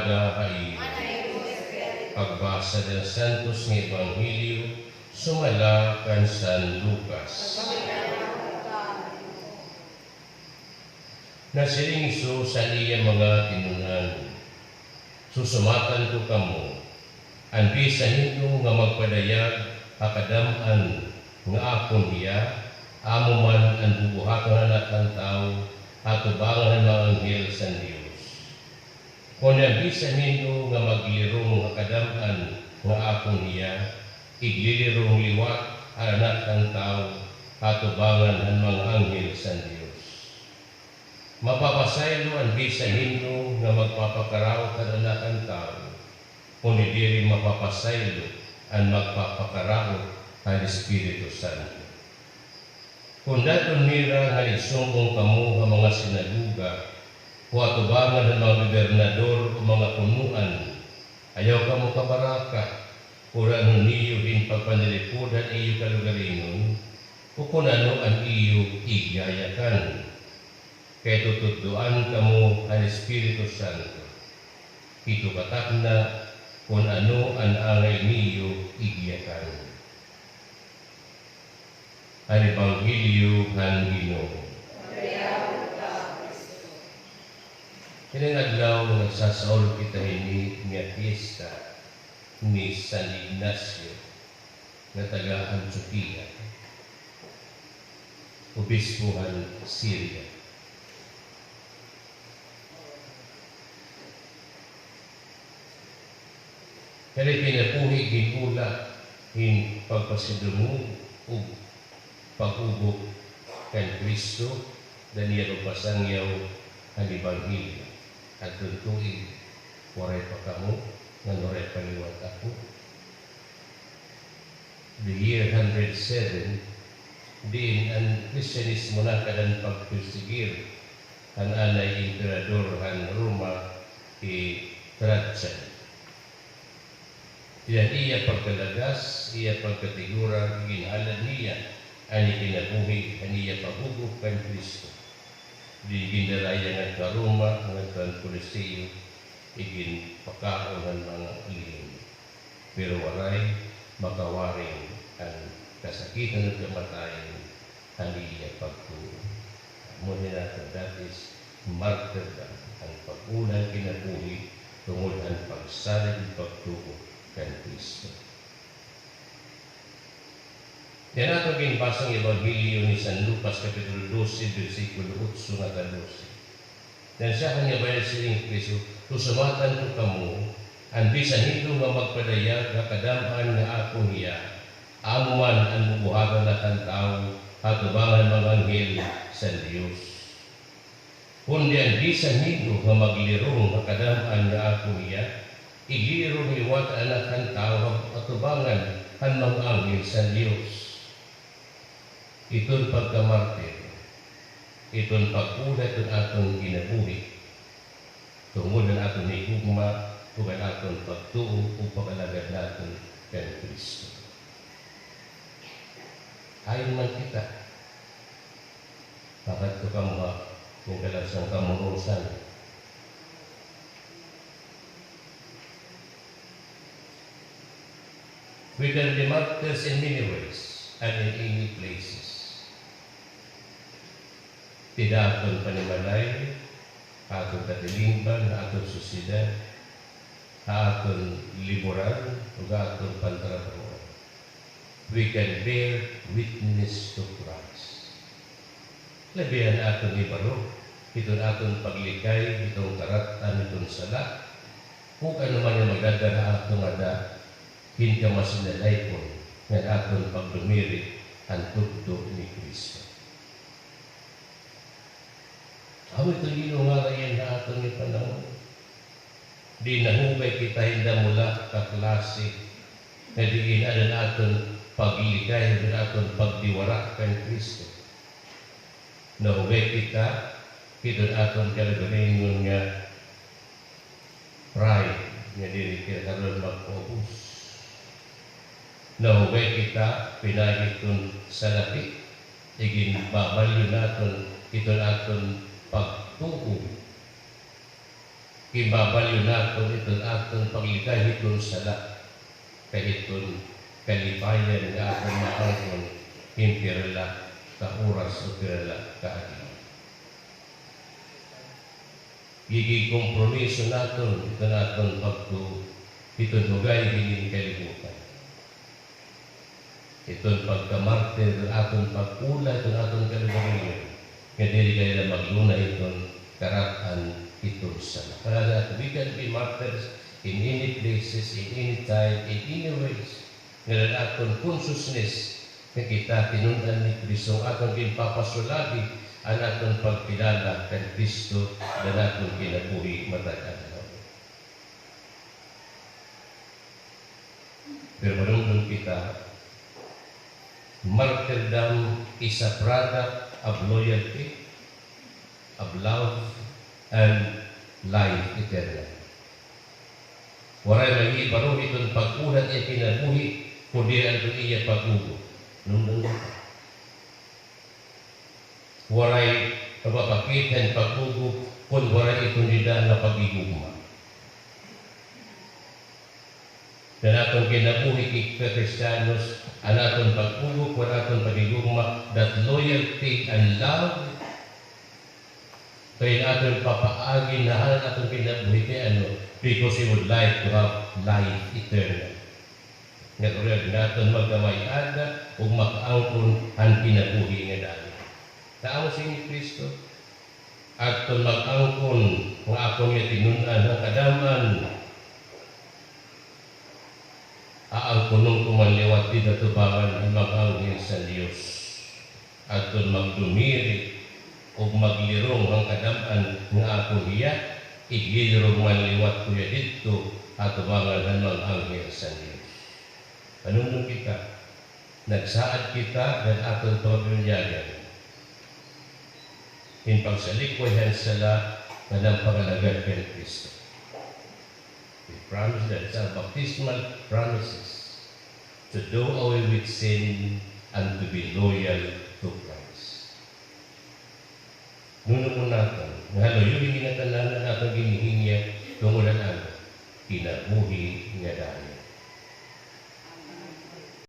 Pagpalaga ay pagbasa ng Santos ng Ebanghelyo sumala kan San Lucas. Nasiling Isu sa iya mga tinunan, susumatan ko kamo, anbi sa ninyo nga magpadayag akadaman nga akon hiya, amo man ang bubuhaton anak ng tao, at ubangan ng mga anghel sa Diyos. Kung anbi sa ninyo nga maglirong akadaman nga akon hiya, iglilirong liwat ang anak ng tao, at ubangan ng mga anghel sa Diyos. Mapapasaylo ang bisa ninyo nga magpapakaraot ang anak ng tao, kung hindi rin mapapasaylo ang magpapakaraot ang Espiritu Santo. Kung daton nira nga isumbong kamo ang mga sinaguga, o atubangan ng mga gobernador o mga punuan, ayaw kamo kabaraka, kurang niyo din pagpanilipudan iyo kalugaringon, o kung ano ang iyo igayakan. Kaya tutuduan kamo ang Espiritu Santo. Ito katak na kung ano ang angay niyo igayakan. Ang Ebanghelyo ng Ginoo. Ilang adlaw nagsasaol kita ini niya fiesta ni San Ignacio na taga Antioquia, Obispuhan Syria. Kaya pinapuhi ginula in pagpasidumog o pag-ubok kay Kristo na niya pasangyaw ang Ebanghelyo. At tuntuin, waray pa kamo, nga waray paliwat ako. The year 107, din ang Kristyanismo na kadan pagpusigir ang anay Emperador han Roma Trajan. Yan iya pagkalagas, iya pagkatigura, ginhalan niya, ani kinabuhi, ani iya pag-ubok kay Kristo. Di gindaraya ng Karuma, ng Coliseo, igin pakaon ng mga alin. Pero walay makawaring ang kasakitan at kamatayan ang iya pagtuo. Muna natin, that is martyrdom, ang pag-unang kinabuhi tungod ang pagsalig at pagtuo kay Kristo. Yan ato ginbasang Ebanghelyo ni San Lucas, Kapitulo 12, versikulo 8 nga 12. Dan siya kanya bayad siling Kristo, susumatan ko kamo, ang bisan nito nga magpadayag nga kadamhan nga akong hiya, amo man ang bubuhagan na kang tao, at ubangan mga anghel sa Diyos. Kundi ang bisan nito nga maglirong nga kadamhan nga akong hiya, iglirong liwat anak kang tao, at ubangan ang mga anghel sa Diyos. Ito'y pagkamartir, ito'y pag-ulat ng atong ginabuhi, tungod ng atong higugma, o ang atong pagtuo o pag-alagad natin kay Kristo. Ayon man kita, bakit ito kamuha ng kalasang kamurusan? We can be martyrs in many ways and in any places. Tidak aton panimalay, aton katilingban, aton susidad, aton liburan, o aton pantrabaho. We can bear witness to Christ. Labihan aton ibaro, itong aton paglikay, itong karatan, itong sala, kung ano man yung magdadala aton ada, hindi ka masinalay po ng aton pagdumiri ang tugdo ni Kristo. Ako ito ginungaran na aton ni panahon. Di nahubay kita hinda mula kaklase na diin adan aton paglikay, adan aton pagdiwara kay Kristo. Nahubay kita, kita aton kalagalingon nga pride, nga diri kita karon mag-focus. Nahubay kita, pinahitun sa lapi, igin babalyo naton, ito naton pagtuo. Kibabalyo naton iton aton paglikay iton sala. Kay iton kalipayan nga aton maangkon impirala ka oras o pirala ka adlaw. Gigi kompromiso naton ito naton pagto iton hugay hingin kalibutan. Iton pagkamartir aton pagpula iton aton kalibutan. Nga dili kayo na magluna iton karatan iton sana. Kaya we can be martyrs in any places, in any time, in any ways. Nga aton consciousness na kita tinundan ni Kristo aton ginpapasulabi ang aton pagkilala kay Kristo na aton kinabuhi matag adlaw. Pero manungtong kita, martyrdom is a product of loyalty, of love, and life eternal. Waray mahibaro itong pag-ulat ay kinabuhi, kundi ang iya pag-ugo. Nung waray mapapakitan pag-ugo, kung waray itong nila na pag-igugma. Dan atong kinabuhi kay Kristiyanos, ang atong pag-ugo, kung atong pag-igugma, that loyalty and love, kaya natin papaagin na ang atong kinabuhi kay because He would like to have life eternal. Nga kurag natin magkamay-ada o makaangkon ang kinabuhi nga dali. Tao si Kristo, at mag-angkon kung ako niya tinunan ang kadaman, aangkonong kumanliwat di natubangan ang mag-angkin sa Diyos. At magdumiri o maglirong ang kadaman nga ako niya, iglirong manliwat kuya dito at tubangan ang mag-angkin sa Diyos. Anong kita? Nagsaad kita dan atong pagpinyagan. In pagsalikwayan sala ng pangalagad kay Kristo. We promise that it's our baptismal promises to do away with sin and to be loyal to Christ. Nunong natin, nahaluyuhin na tanan natin ginihinya tungulan kinabuhi nga dahil.